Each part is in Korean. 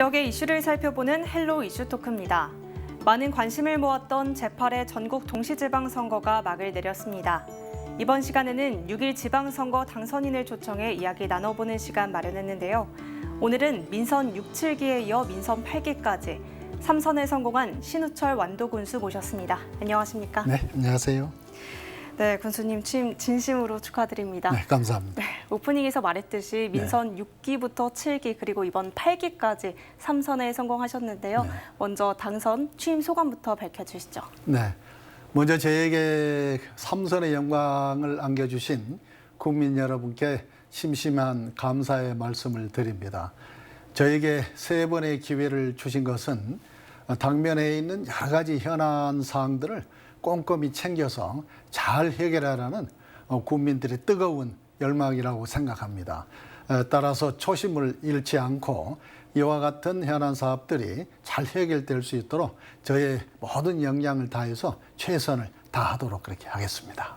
지역의 이슈를 살펴보는 헬로 이슈 토크입니다. 많은 관심을 모았던 제8회 전국 동시지방선거가 막을 내렸습니다. 이번 시간에는 6일 지방선거 당선인을 초청해 이야기 나눠보는 시간 마련했는데요. 오늘은 민선 6, 7기에 이어 민선 8기까지 3선에 성공한 신우철 완도 군수 모셨습니다. 안녕하십니까? 네, 안녕하세요. 네, 군수님 취임 진심으로 축하드립니다. 네, 감사합니다. 네, 오프닝에서 말했듯이 민선 6기부터 7기 그리고 이번 8기까지 3선에 성공하셨는데요. 먼저 당선 취임 소감부터 밝혀주시죠. 네, 먼저 저에게 3선의 영광을 안겨주신 국민 여러분께 심심한 감사의 말씀을 드립니다. 저에게 3번의 기회를 주신 것은 당면에 있는 여러 가지 현안 사항들을 꼼꼼히 챙겨서 잘 해결하라는 국민들의 뜨거운 열망이라고 생각합니다. 따라서 초심을 잃지 않고 이와 같은 현안 사업들이 잘 해결될 수 있도록 저의 모든 역량을 다해서 최선을 다하도록 그렇게 하겠습니다.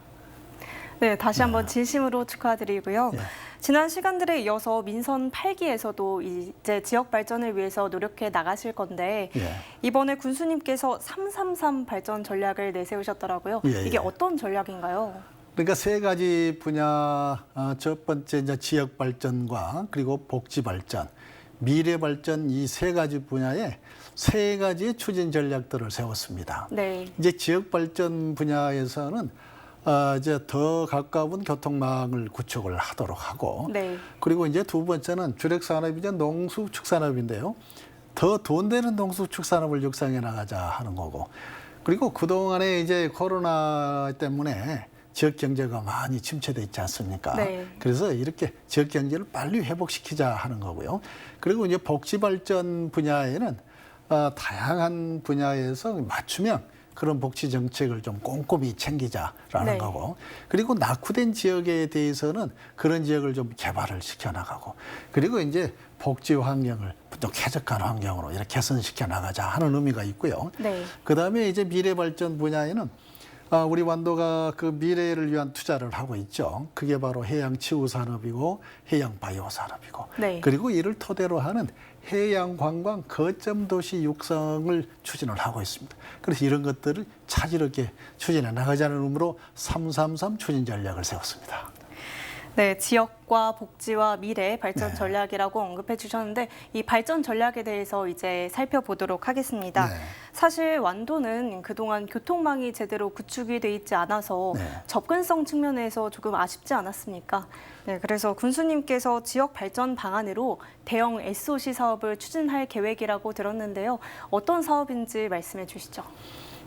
네, 다시 한번 진심으로 축하드리고요. 예. 지난 시간들에 이어서 민선 8기에서도 이제 지역 발전을 위해서 노력해 나가실 건데 이번에 군수님께서 333 발전 전략을 내세우셨더라고요. 이게 어떤 전략인가요? 그러니까 3가지 분야, 첫 번째 이제 지역 발전과 그리고 복지 발전, 미래 발전 이 3가지 분야에 3가지의 추진 전략들을 세웠습니다. 네. 이제 지역 발전 분야에서는 이제 더 가까운 교통망을 구축을 하도록 하고, 그리고 이제 두 번째는 주력 산업이 이제 농수축산업인데요. 더 돈 되는 농수축산업을 육성해 나가자 하는 거고, 그리고 그 동안에 이제 코로나 때문에 지역 경제가 많이 침체돼 있지 않습니까? 그래서 이렇게 지역 경제를 빨리 회복시키자 하는 거고요. 그리고 이제 복지 발전 분야에는 다양한 분야에서 맞춤형 그런 복지 정책을 좀 꼼꼼히 챙기자라는 거고, 그리고 낙후된 지역에 대해서는 그런 지역을 좀 개발을 시켜나가고, 그리고 이제 복지 환경을 좀 쾌적한 환경으로 이렇게 개선시켜 나가자 하는 의미가 있고요. 그다음에 이제 미래 발전 분야에는 우리 완도가 그 미래를 위한 투자를 하고 있죠. 그게 바로 해양 치유 산업이고 해양 바이오 산업이고, 그리고 이를 토대로 하는 해양 관광 거점 도시 육성을 추진을 하고 있습니다. 그래서 이런 것들을 차질없게 추진해 나가자는 의미로 333 추진 전략을 세웠습니다. 네, 지역과 복지와 미래 발전 전략이라고 언급해 주셨는데 이 발전 전략에 대해서 이제 살펴보도록 하겠습니다. 사실 완도는 그동안 교통망이 제대로 구축이 돼 있지 않아서 접근성 측면에서 조금 아쉽지 않았습니까? 네, 그래서 군수님께서 지역 발전 방안으로 대형 SOC 사업을 추진할 계획이라고 들었는데요. 어떤 사업인지 말씀해 주시죠.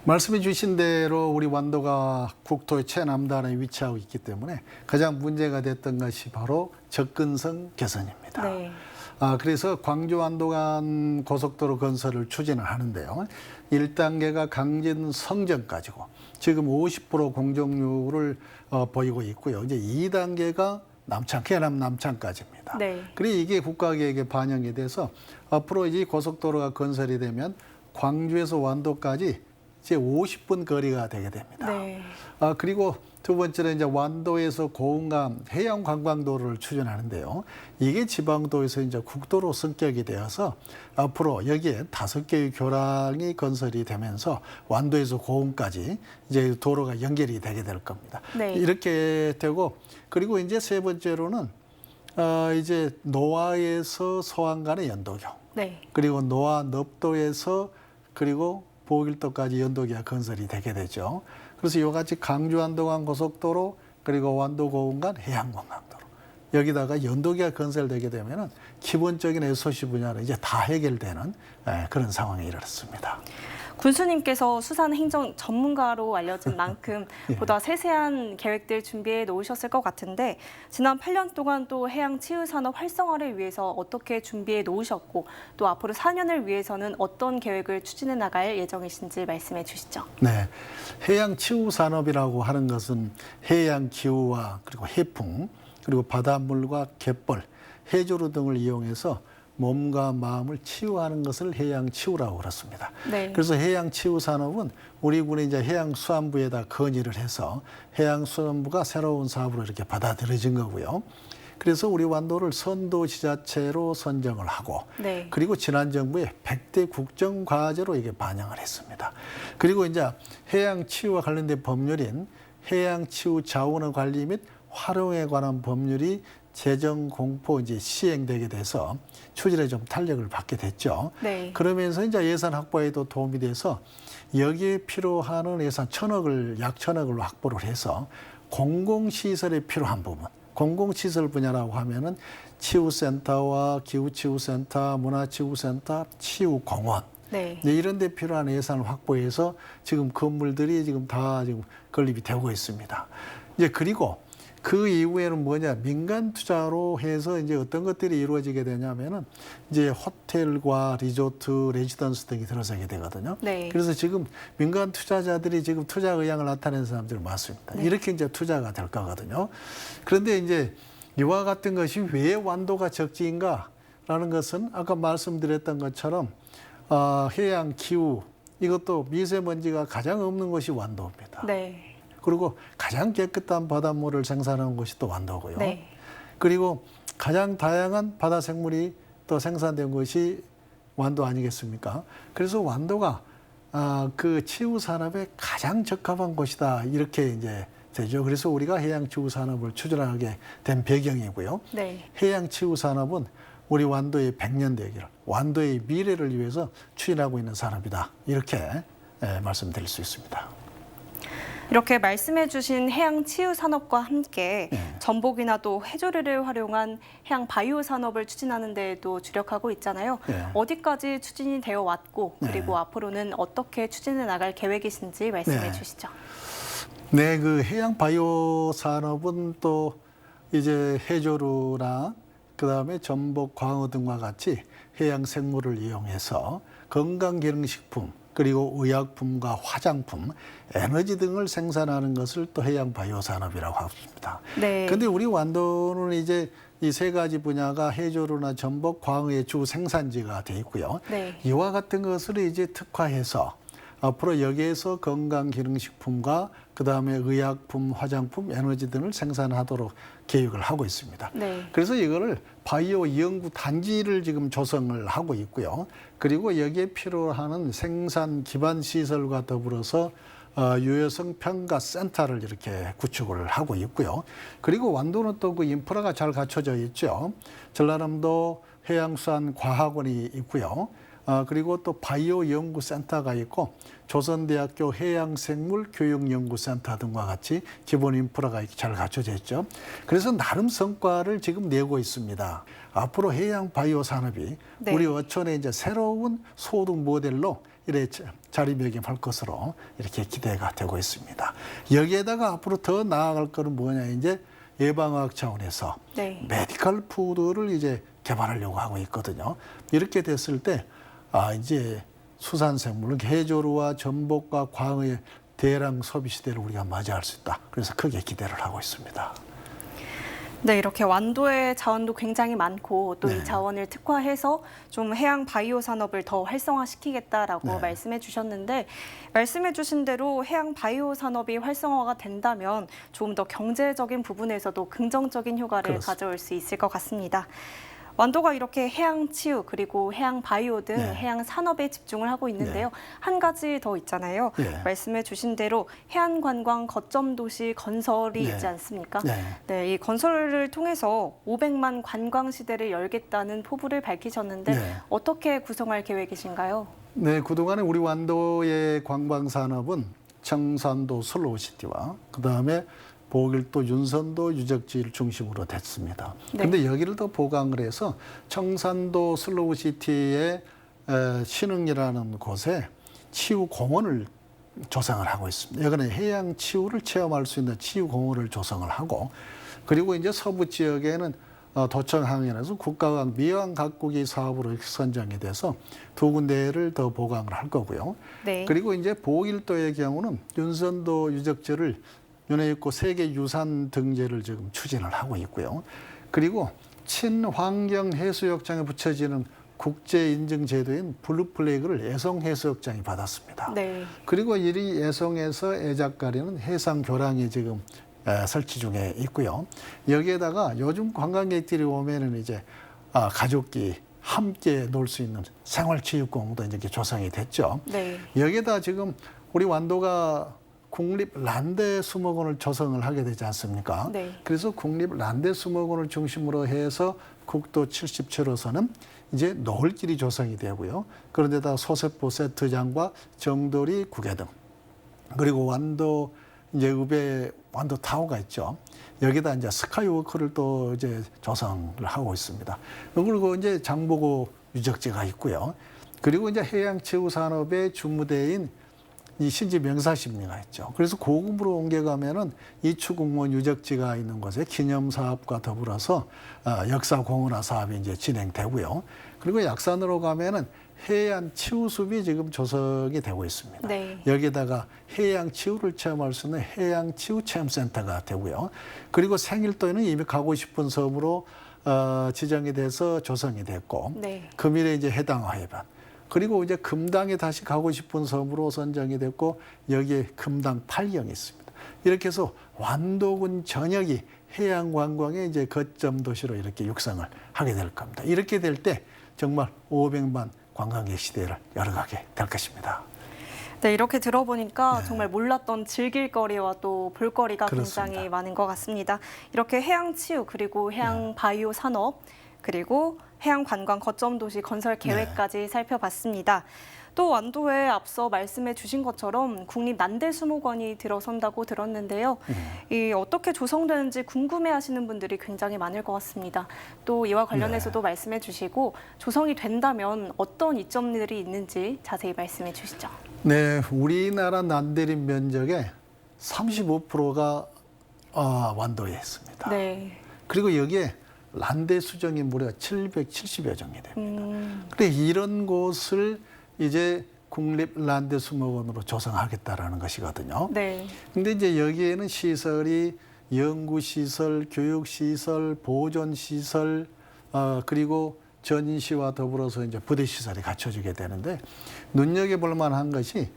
말씀해 주신 대로 우리 완도가 국토의 최남단에 위치하고 있기 때문에 가장 문제가 됐던 것이 바로 접근성 개선입니다. 그래서 광주 완도 간 고속도로 건설을 추진을 하는데요. 1단계가 강진 성전까지고 지금 50% 공정률을 보이고 있고요. 이제 2단계가 남창, 계남 남창까지입니다. 그리고 이게 국가계획에 반영이 돼서 앞으로 이 고속도로가 건설이 되면 광주에서 완도까지 이제 50분 거리가 되게 됩니다. 그리고 두 번째는 이제 완도에서 고흥감 해양 관광도로를 추진하는데요. 이게 지방도에서 이제 국도로 성격이 되어서 앞으로 여기에 5개의 교량이 건설이 되면서 완도에서 고흥까지 이제 도로가 연결이 되게 될 겁니다. 이렇게 되고, 그리고 이제 세 번째로는 이제 노화에서 소안 간의 연도경, 그리고 노화 넙도에서 그리고 보길도까지 연도기가 건설이 되게 되죠. 그래서 이와 같이 강주 완도간 고속도로 그리고 완도 고흥 간 해양관광도로 여기다가 연도기가 건설되게 되면은 기본적인 SOC 분야는 이제 다 해결되는 그런 상황에 이르렀습니다. 군수님께서 수산 행정 전문가로 알려진 만큼 보다 세세한 계획들 준비해 놓으셨을 것 같은데 지난 8년 동안 또 해양 치유 산업 활성화를 위해서 어떻게 준비해 놓으셨고 또 앞으로 4년을 위해서는 어떤 계획을 추진해 나갈 예정이신지 말씀해 주시죠. 네, 해양 치유 산업이라고 하는 것은 해양 기후와 그리고 해풍 그리고 바닷물과 갯벌, 해조류 등을 이용해서 몸과 마음을 치유하는 것을 해양 치유라고 그렇습니다. 그래서 해양 치유 산업은 우리 군이 이제 해양수산부에다 건의를 해서 해양수산부가 새로운 사업으로 이렇게 받아들여진 거고요. 그래서 우리 완도를 선도지자체로 선정을 하고 네. 그리고 지난 정부의 100대 국정과제로 이게 반영을 했습니다. 그리고 이제 해양치유와 관련된 법률인 해양치유 자원의 관리 및 활용에 관한 법률이 재정 공포 이제 시행되게 돼서 추진에 좀 탄력을 받게 됐죠. 네. 그러면서 이제 예산 확보에도 도움이 돼서 여기에 필요한 예산 약 1,000억을 확보를 해서 공공시설에 필요한 부분, 공공시설 분야라고 하면은 치유센터와 기후치유센터, 문화치유센터, 치유공원 네. 이런 데 필요한 예산을 확보해서 지금 건물들이 지금 다 지금 건립이 되고 있습니다. 이제 그리고 그 이후에는 뭐냐, 민간 투자로 해서 이제 어떤 것들이 이루어지게 되냐면은 이제 호텔과 리조트, 레지던스 등이 들어서게 되거든요. 네. 그래서 지금 민간 투자자들이 지금 투자 의향을 나타내는 사람들이 많습니다. 네. 이렇게 이제 투자가 될 거거든요. 그런데 이제 이와 같은 것이 왜 완도가 적지인가라는 것은 아까 말씀드렸던 것처럼 해양 기후 이것도 미세먼지가 가장 없는 곳이 완도입니다. 네. 그리고 가장 깨끗한 바닷물을 생산하는 곳이 또 완도고요. 네. 그리고 가장 다양한 바다 생물이 또 생산된 곳이 완도 아니겠습니까? 그래서 완도가 그 치유 산업에 가장 적합한 곳이다 이렇게 이제 되죠. 그래서 우리가 해양 치유 산업을 추진하게 된 배경이고요. 네. 해양 치유 산업은 우리 완도의 100년 대기를, 완도의 미래를 위해서 추진하고 있는 산업이다 이렇게 말씀드릴 수 있습니다. 이렇게 말씀해 주신 해양 치유 산업과 함께 네. 전복이나 또 해조류를 활용한 해양 바이오 산업을 추진하는 데에도 주력하고 있잖아요. 네. 어디까지 추진이 되어 왔고 그리고 네. 앞으로는 어떻게 추진해 나갈 계획이신지 말씀해 네. 주시죠. 네, 그 해양 바이오 산업은 또 이제 해조류나 그다음에 전복, 광어 등과 같이 해양 생물을 이용해서 건강기능식품 그리고 의약품과 화장품, 에너지 등을 생산하는 것을 또 해양 바이오 산업이라고 합니다. 네. 근데 우리 완도는 이제 이 세 가지 분야가 해조류나 전복, 광어의 주 생산지가 돼 있고요. 네. 이와 같은 것을 이제 특화해서 앞으로 여기에서 건강기능식품과 그다음에 의약품, 화장품, 에너지 등을 생산하도록 계획을 하고 있습니다. 네. 그래서 이거를 바이오 연구 단지를 지금 조성을 하고 있고요. 그리고 여기에 필요한 생산 기반 시설과 더불어서 유효성 평가 센터를 이렇게 구축을 하고 있고요. 그리고 완도는 또 그 인프라가 잘 갖춰져 있죠. 전라남도 해양수산과학원이 있고요. 그리고 또 바이오 연구센터가 있고 조선대학교 해양생물교육연구센터 등과 같이 기본 인프라가 잘 갖춰져 있죠. 그래서 나름 성과를 지금 내고 있습니다. 앞으로 해양 바이오 산업이 네. 우리 어촌의 이제 새로운 소득 모델로 이래 자리매김할 것으로 이렇게 기대가 되고 있습니다. 여기에다가 앞으로 더 나아갈 거는 뭐냐, 이제 예방학 차원에서 네. 메디컬 푸드를 이제 개발하려고 하고 있거든요. 이렇게 됐을 때 이제 수산생물, 해조류와 전복과 광어의 대량 소비 시대를 우리가 맞이할 수 있다. 그래서 크게 기대를 하고 있습니다. 네, 이렇게 완도의 자원도 굉장히 많고 또 이 네. 자원을 특화해서 좀 해양 바이오 산업을 더 활성화시키겠다라고 네. 말씀해 주셨는데 말씀해 주신 대로 해양 바이오 산업이 활성화가 된다면 조금 더 경제적인 부분에서도 긍정적인 효과를 그렇습니다. 가져올 수 있을 것 같습니다. 완도가 이렇게 해양 치유 그리고 해양 바이오 등 네. 해양 산업에 집중을 하고 있는데요. 한 가지 더 있잖아요. 네. 말씀해 주신 대로 해안 관광 거점 도시 건설이 네. 있지 않습니까? 네. 네, 이 건설을 통해서 500만 관광 시대를 열겠다는 포부를 밝히셨는데 네. 어떻게 구성할 계획이신가요? 네, 그동안에 우리 완도의 관광 산업은 청산도 슬로우시티와 그다음에 보길도 윤선도 유적지를 중심으로 됐습니다. 그런데 네. 여기를 더 보강을 해서 청산도 슬로우시티의 신흥이라는 곳에 치유공원을 조성을 하고 있습니다. 여기는 해양 치유를 체험할 수 있는 치유공원을 조성을 하고 그리고 이제 서부 지역에는 도청항에서 국가강 미완 각국이 사업으로 선정이 돼서 두 군데를 더 보강을 할 거고요. 네. 그리고 이제 보길도의 경우는 윤선도 유적지를 유네스코 세계유산 등재를 지금 추진을 하고 있고요. 그리고 친환경 해수욕장에 붙여지는 국제 인증 제도인 블루 플래그를 애송 해수욕장이 받았습니다. 네. 그리고 이 애송에서 애작가리는 해상 교량이 지금 설치 중에 있고요. 여기에다가 요즘 관광객들이 오면은 이제 가족끼리 함께 놀 수 있는 생활체육공원도 이제 조성이 됐죠. 네. 여기에다 지금 우리 완도가 국립 란데 수목원을 조성을 하게 되지 않습니까? 네. 그래서 국립 란데 수목원을 중심으로 해서 국도 70채로서는 이제 노을길이 조성이 되고요. 그런데다 소세포 세트장과 정돌이 구계등, 그리고 완도 이제 읍에 완도 타워가 있죠. 여기다 이제 스카이워크를 또 이제 조성을 하고 있습니다. 그리고 이제 장보고 유적지가 있고요. 그리고 이제 해양체육산업의 주무대인 이 신지 명사십리가 있죠. 그래서 고금으로 옮겨가면은 이추공원 유적지가 있는 곳에 기념 사업과 더불어서 역사 공원화 사업이 이제 진행되고요. 그리고 약산으로 가면은 해안 치유숲이 지금 조성이 되고 있습니다. 네. 여기에다가 해양 치유를 체험할 수 있는 해양 치유 체험센터가 되고요. 그리고 생일도에는 이미 가고 싶은 섬으로 지정이 돼서 조성이 됐고, 네. 금일에 이제 해당 해변. 그리고 이제 금당에 다시 가고 싶은 섬으로 선정이 됐고, 여기에 금당 8경이 있습니다. 이렇게 해서 완도군 전역이 해양 관광의 이제 거점 도시로 이렇게 육성을 하게 될 겁니다. 이렇게 될 때 정말 500만 관광객 시대를 열어가게 될 것입니다. 네, 이렇게 들어보니까 네. 정말 몰랐던 즐길 거리와 또 볼거리가 그렇습니다. 굉장히 많은 것 같습니다. 이렇게 해양 치유 그리고 해양 바이오 산업 그리고 해양 관광 거점 도시 건설 계획까지 살펴봤습니다. 또 완도에 앞서 말씀해 주신 것처럼 국립 난대수목원이 들어선다고 들었는데요. 이 어떻게 조성되는지 궁금해하시는 분들이 굉장히 많을 것 같습니다. 또 이와 관련해서도 말씀해 주시고 조성이 된다면 어떤 이점들이 있는지 자세히 말씀해 주시죠. 네, 우리나라 난대림 면적의 35%가 완도에 있습니다. 네. 그리고 여기에 란대 수정이 무려 770여 정이 됩니다. 그런데 이런 곳을 이제 국립 란대 수목원으로 조성하겠다라는 것이거든요. 네. 근데 이제 여기에는 시설이 연구시설, 교육시설, 보존시설, 그리고 전시와 더불어서 이제 부대시설이 갖춰지게 되는데, 눈여겨볼 만한 것이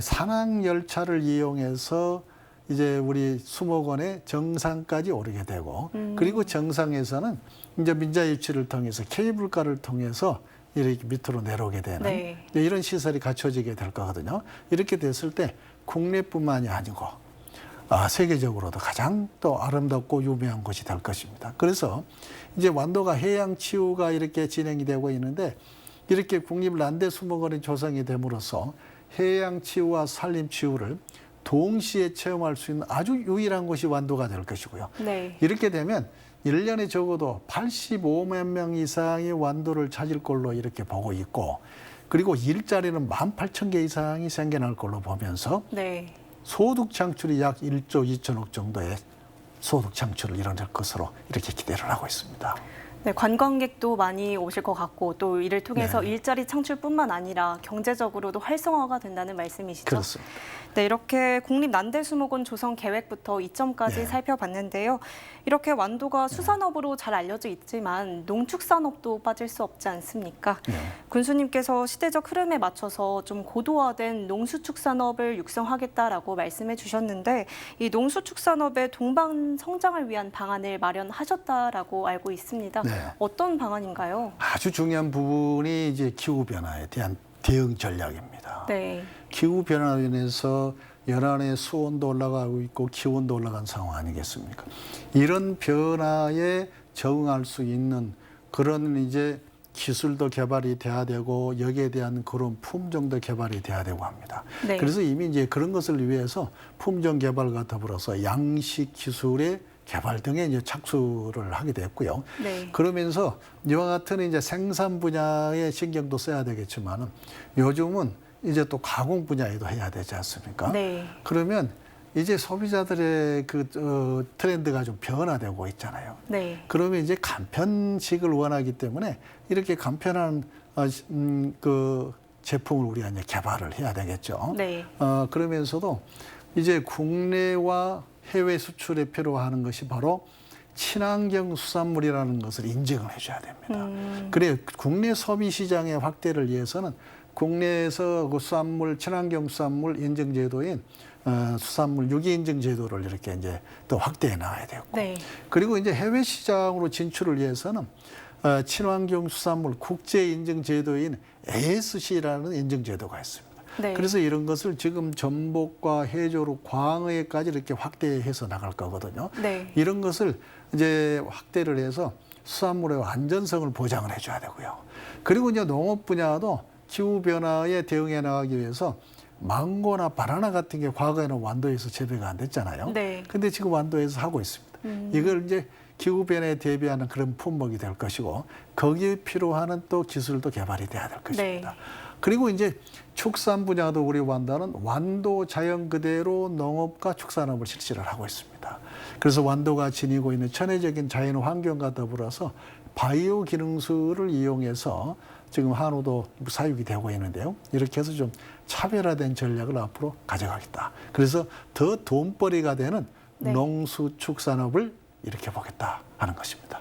산악열차를 이용해서 이제 우리 수목원의 정상까지 오르게 되고, 그리고 정상에서는 이제 민자유치를 통해서 케이블카를 통해서 이렇게 밑으로 내려오게 되는 네. 이런 시설이 갖춰지게 될 거거든요. 이렇게 됐을 때 국내뿐만이 아니고 세계적으로도 가장 또 아름답고 유명한 곳이 될 것입니다. 그래서 이제 완도가 해양 치유가 이렇게 진행이 되고 있는데, 이렇게 국립 란대 수목원이 조성이 됨으로써 해양 치유와 산림 치유를 동시에 체험할 수 있는 아주 유일한 곳이 완도가 될 것이고요. 네. 이렇게 되면 1년에 적어도 85만 명 이상이 완도를 찾을 걸로 이렇게 보고 있고, 그리고 일자리는 18,000개 이상이 생겨날 걸로 보면서 네. 소득 창출이 약 1조 2천억 정도의 소득 창출을 이뤄낼 것으로 이렇게 기대를 하고 있습니다. 네, 관광객도 많이 오실 것 같고 또 이를 통해서 일자리 창출뿐만 아니라 경제적으로도 활성화가 된다는 말씀이시죠? 그렇습니다. 네, 이렇게 국립 난대수목원 조성 계획부터 이점까지 살펴봤는데요. 이렇게 완도가 수산업으로 잘 알려져 있지만 농축산업도 빠질 수 없지 않습니까? 군수님께서 시대적 흐름에 맞춰서 좀 고도화된 농수축산업을 육성하겠다라고 말씀해 주셨는데, 이 농수축산업의 동반 성장을 위한 방안을 마련하셨다라고 알고 있습니다. 네. 어떤 방안인가요? 아주 중요한 부분이 이제 기후 변화에 대한 대응 전략입니다. 네. 기후 변화로 인해서 연안의 수온도 올라가고 있고 기온도 올라간 상황 아니겠습니까? 이런 변화에 적응할 수 있는 그런 이제 기술도 개발이 돼야 되고, 여기에 대한 그런 품종도 개발이 돼야 되고 합니다. 네. 그래서 이미 이제 그런 것을 위해서 품종 개발과 더불어서 양식 기술의 개발 등에 이제 착수를 하게 됐고요. 네. 그러면서 이와 같은 이제 생산 분야에 신경도 써야 되겠지만은, 요즘은 이제 또 가공 분야에도 해야 되지 않습니까? 네. 그러면 이제 소비자들의 그 트렌드가 좀 변화되고 있잖아요. 네. 그러면 이제 간편식을 원하기 때문에 이렇게 간편한 그 제품을 우리가 이제 개발을 해야 되겠죠. 네. 그러면서도 이제 국내와 해외 수출에 필요하는 것이 바로 친환경 수산물이라는 것을 인증을 해줘야 됩니다. 그래 국내 소비 시장의 확대를 위해서는 국내에서 그 수산물 친환경 수산물 인증 제도인 수산물 유기 인증 제도를 이렇게 이제 또 확대해 나가야 되고, 네. 그리고 이제 해외 시장으로 진출을 위해서는 친환경 수산물 국제 인증 제도인 ASC라는 인증 제도가 있습니다. 네. 그래서 이런 것을 지금 전복과 해조류, 광어에까지 이렇게 확대해서 나갈 거거든요. 네. 이런 것을 이제 확대를 해서 수산물의 안전성을 보장을 해줘야 되고요. 그리고 이제 농업 분야도 기후 변화에 대응해 나가기 위해서 망고나 바나나 같은 게 과거에는 완도에서 재배가 안 됐잖아요. 네. 근데 지금 완도에서 하고 있습니다. 이걸 이제 기후 변화에 대비하는 그런 품목이 될 것이고, 거기에 필요한 또 기술도 개발이 돼야 될 것입니다. 네. 그리고 이제 축산 분야도 우리 완도는 완도 자연 그대로 농업과 축산업을 실시를 하고 있습니다. 그래서 완도가 지니고 있는 천혜적인 자연 환경과 더불어서 바이오 기능수를 이용해서 지금 한우도 사육이 되고 있는데요. 이렇게 해서 좀 차별화된 전략을 앞으로 가져가겠다. 그래서 더 돈벌이가 되는 네. 농수축산업을 이렇게 보겠다 하는 것입니다.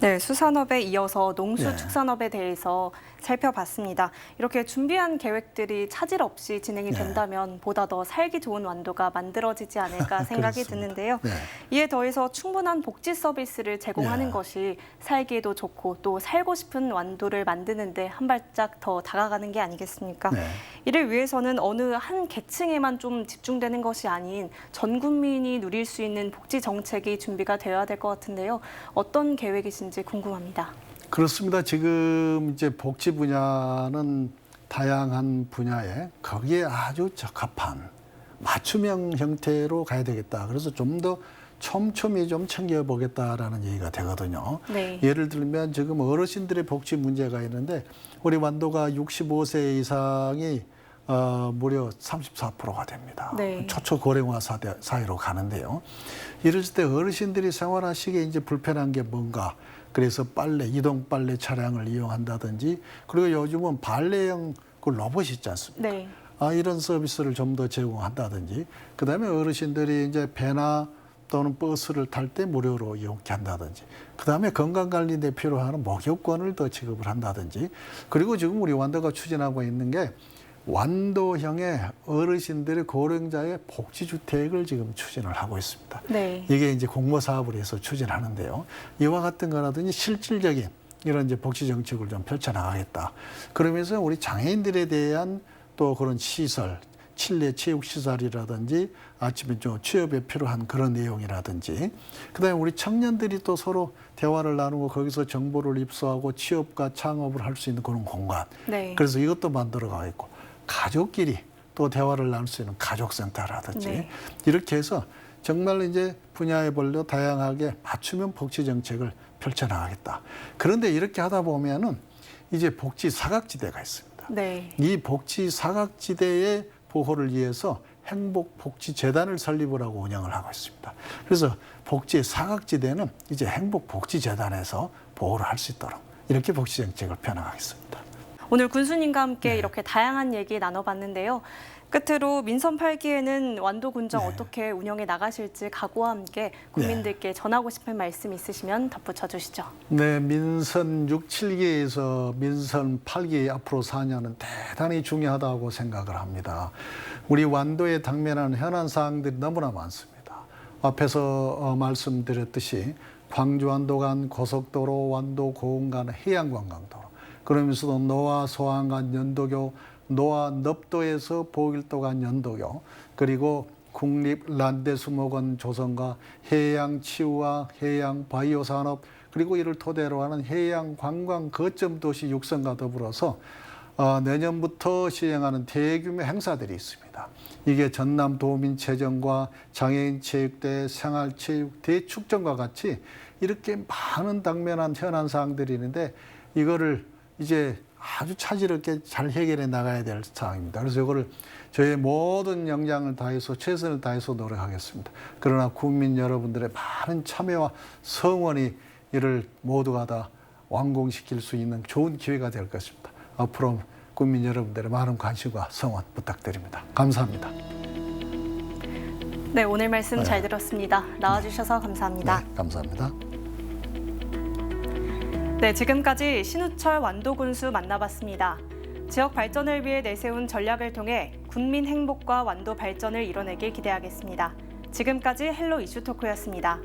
네, 수산업에 이어서 농수축산업에 네. 대해서 살펴봤습니다. 이렇게 준비한 계획들이 차질 없이 진행이 네. 된다면 보다 더 살기 좋은 완도가 만들어지지 않을까 생각이 드는데요. 네. 이에 더해서 충분한 복지 서비스를 제공하는 네. 것이 살기에도 좋고 또 살고 싶은 완도를 만드는데 한 발짝 더 다가가는 게 아니겠습니까? 네. 이를 위해서는 어느 한 계층에만 좀 집중되는 것이 아닌 전 국민이 누릴 수 있는 복지 정책이 준비가 되어야 될 것 같은데요. 어떤 계획이신지 궁금합니다. 그렇습니다. 지금 이제 복지 분야는 다양한 분야에 거기에 아주 적합한 맞춤형 형태로 가야 되겠다. 그래서 좀 더 촘촘히 좀 챙겨보겠다라는 얘기가 되거든요. 네. 예를 들면 지금 어르신들의 복지 문제가 있는데 우리 완도가 65세 이상이 무려 34%가 됩니다. 네. 초초고령화 사회로 가는데요. 이럴 때 어르신들이 생활하시기에 이제 불편한 게 뭔가, 그래서 이동 빨래 차량을 이용한다든지, 그리고 요즘은 발레형 그 로봇이 있지 않습니까? 네. 이런 서비스를 좀 더 제공한다든지, 그 다음에 어르신들이 이제 배나 또는 버스를 탈 때 무료로 이용케 한다든지, 그 다음에 건강관리에 필요한 목욕권을 더 지급을 한다든지, 그리고 지금 우리 완도가 추진하고 있는 게 완도형의 어르신들의 고령자의 복지주택을 지금 추진을 하고 있습니다. 네. 이게 이제 공모 사업을 해서 추진하는데요. 이와 같은 거라든지 실질적인 이런 이제 복지 정책을 좀 펼쳐나가겠다. 그러면서 우리 장애인들에 대한 또 그런 시설, 실내 체육시설이라든지 아침에 좀 취업에 필요한 그런 내용이라든지, 그다음에 우리 청년들이 또 서로 대화를 나누고 거기서 정보를 입수하고 취업과 창업을 할 수 있는 그런 공간. 네. 그래서 이것도 만들어 가겠고, 가족끼리 또 대화를 나눌 수 있는 가족센터라든지 네. 이렇게 해서 정말 이제 분야에 벌려 다양하게 맞춤형 복지 정책을 펼쳐나가겠다. 그런데 이렇게 하다 보면은 이제 복지 사각지대가 있습니다. 네. 이 복지 사각지대의 보호를 위해서 행복복지재단을 설립을 하고 운영을 하고 있습니다. 그래서 복지의 사각지대는 이제 행복복지재단에서 보호를 할 수 있도록 이렇게 복지정책을 펴나가겠습니다. 오늘 군수님과 함께 네. 이렇게 다양한 얘기 나눠봤는데요. 끝으로 민선 8기에는 완도군정 네. 어떻게 운영해 나가실지 각오와 함께 국민들께 전하고 싶은 말씀 있으시면 덧붙여 주시죠. 네, 민선 6, 7기에서 민선 8기 앞으로 4년은 대단히 중요하다고 생각을 합니다. 우리 완도에 당면한 현안 사항들이 너무나 많습니다. 앞에서 말씀드렸듯이 광주 완도 간 고속도로, 완도 고흥 간 해양관광도로, 그러면서도 노화 소항 간 연도교, 노화 넙도에서 보길도 간 연도교, 그리고 국립란대수목원 조성과 해양 치유와 해양 바이오 산업, 그리고 이를 토대로 하는 해양 관광 거점 도시 육성과 더불어서 내년부터 시행하는 대규모 행사들이 있습니다. 이게 전남 도민체전과 장애인 체육대, 생활체육 대축전과 같이 이렇게 많은 당면한 현안 사항들이 있는데, 이거를 이제 아주 차질 없게 잘 해결해 나가야 될 사항입니다. 그래서 이거를 저의 모든 역량을 다해서 최선을 다해서 노력하겠습니다. 그러나 국민 여러분들의 많은 참여와 성원이 이를 모두가 다 완공시킬 수 있는 좋은 기회가 될 것입니다. 앞으로 국민 여러분들의 많은 관심과 성원 부탁드립니다. 감사합니다. 네, 오늘 말씀 잘 들었습니다. 나와주셔서 감사합니다. 네, 감사합니다. 네, 지금까지 신우철 완도군수 만나봤습니다. 지역 발전을 위해 내세운 전략을 통해 국민 행복과 완도 발전을 이뤄내길 기대하겠습니다. 지금까지 헬로 이슈토크였습니다.